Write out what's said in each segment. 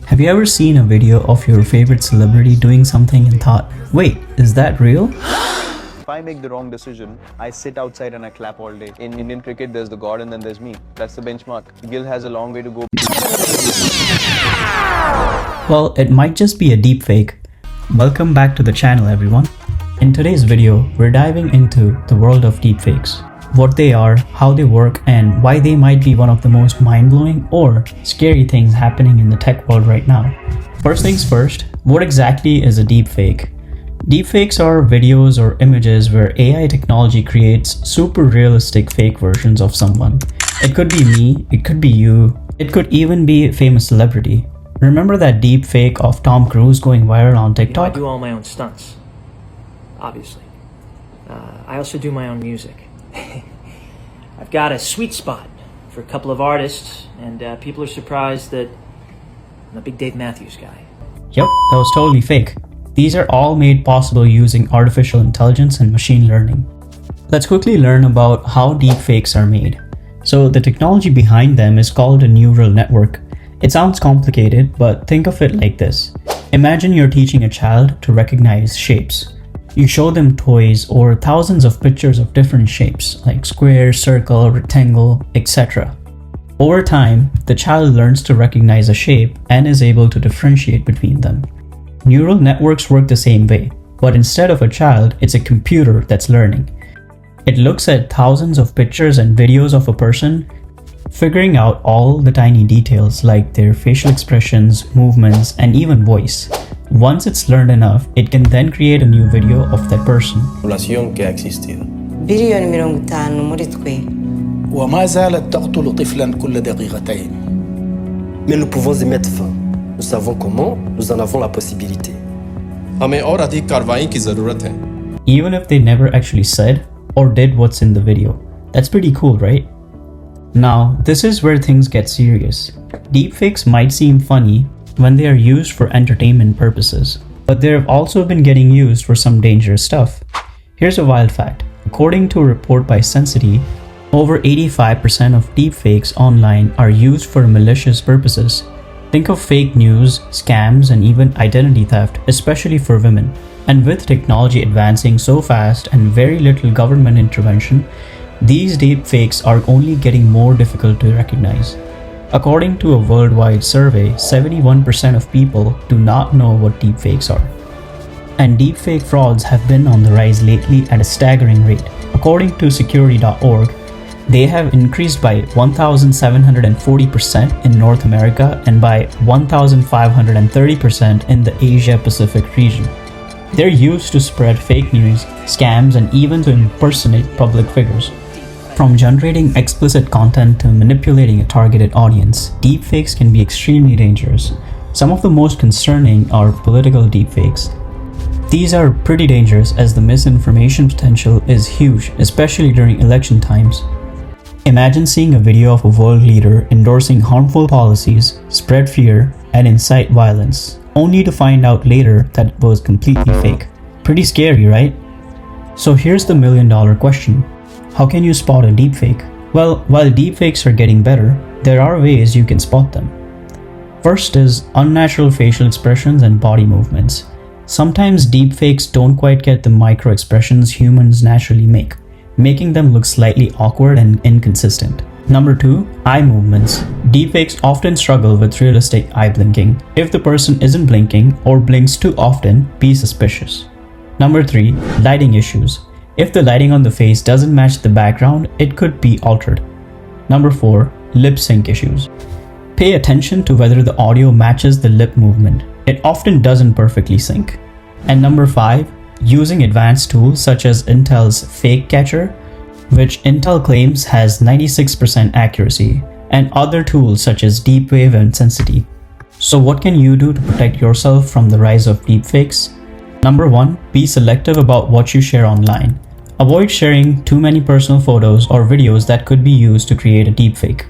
Have you ever seen a video of your favorite celebrity doing something and thought, wait, is that real? If I make the wrong decision, I sit outside and I clap all day. In Indian cricket, there's the god and then there's me. That's the benchmark. Gill has a long way to go. Well, it might just be a deepfake. Welcome back to the channel, everyone. In today's video, we're diving into the world of deepfakes. What they are, how they work, and why they might be one of the most mind-blowing or scary things happening in the tech world right now. First things first, what exactly is a deepfake? Deepfakes are videos or images where AI technology creates super realistic fake versions of someone. It could be me, it could be you, it could even be a famous celebrity. Remember that deepfake of Tom Cruise going viral on TikTok? I do all my own stunts, obviously. I also do my own music. I've got a sweet spot for a couple of artists, and people are surprised that I'm a big Dave Matthews guy. Yep, that was totally fake. These are all made possible using artificial intelligence and machine learning. Let's quickly learn about how deepfakes are made. So the technology behind them is called a neural network. It sounds complicated, but think of it like this. Imagine you're teaching a child to recognize shapes. You show them toys or thousands of pictures of different shapes like square, circle, rectangle, etc. Over time, the child learns to recognize a shape and is able to differentiate between them. Neural networks work the same way, but instead of a child, it's a computer that's learning. It looks at thousands of pictures and videos of a person, figuring out all the tiny details like their facial expressions, movements, and even voice. Once it's learned enough, it can then create a new video of that person. بليون 200 muri twe. وما زالت تقتل طفلا كل دقيقتين. Mais nous pouvons y mettre fin. Nous savons comment, nous en avons la possibilité. हमें और अधिक कार्रवाई की जरूरत है. Even if they never actually said or did what's in the video. That's pretty cool, right? Now, this is where things get serious. Deepfakes might seem funny when they are used for entertainment purposes, but they have also been getting used for some dangerous stuff. Here's a wild fact. According to a report by Sensity, over 85% of deepfakes online are used for malicious purposes. Think of fake news, scams, and even identity theft, especially for women. And with technology advancing so fast and very little government intervention, these deepfakes are only getting more difficult to recognize. According to a worldwide survey, 71% of people do not know what deepfakes are. And deepfake frauds have been on the rise lately at a staggering rate. According to security.org, they have increased by 1,740% in North America and by 1,530% in the Asia-Pacific region. They're used to spread fake news, scams, and even to impersonate public figures. From generating explicit content to manipulating a targeted audience, deepfakes can be extremely dangerous. Some of the most concerning are political deepfakes. These are pretty dangerous as the misinformation potential is huge, especially during election times. Imagine seeing a video of a world leader endorsing harmful policies, spread fear, and incite violence, only to find out later that it was completely fake. Pretty scary, right? So here's the million-dollar question. How can you spot a deepfake? Well, while deepfakes are getting better, there are ways you can spot them. First is unnatural facial expressions and body movements. Sometimes deepfakes don't quite get the micro expressions humans naturally make, making them look slightly awkward and inconsistent. Number 2, eye movements. Deepfakes often struggle with realistic eye blinking. If the person isn't blinking or blinks too often, be suspicious. Number 3, lighting issues. If the lighting on the face doesn't match the background, it could be altered. Number 4, lip sync issues. Pay attention to whether the audio matches the lip movement. It often doesn't perfectly sync. And number 5, using advanced tools such as Intel's Fake Catcher, which Intel claims has 96% accuracy, and other tools such as Deepwave and Sensity. So what can you do to protect yourself from the rise of deepfakes? Number 1, be selective about what you share online. Avoid sharing too many personal photos or videos that could be used to create a deepfake.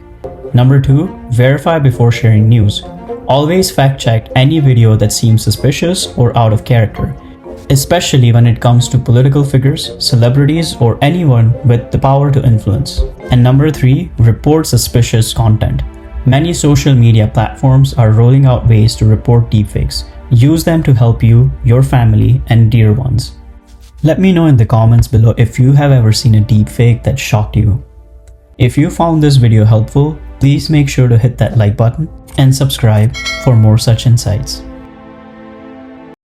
Number 2, verify before sharing news. Always fact-check any video that seems suspicious or out of character, especially when it comes to political figures, celebrities, or anyone with the power to influence. And number 3, report suspicious content. Many social media platforms are rolling out ways to report deepfakes. Use them to help you, your family, and dear ones. Let me know in the comments below if you have ever seen a deepfake that shocked you. If you found this video helpful, please make sure to hit that like button and subscribe for more such insights.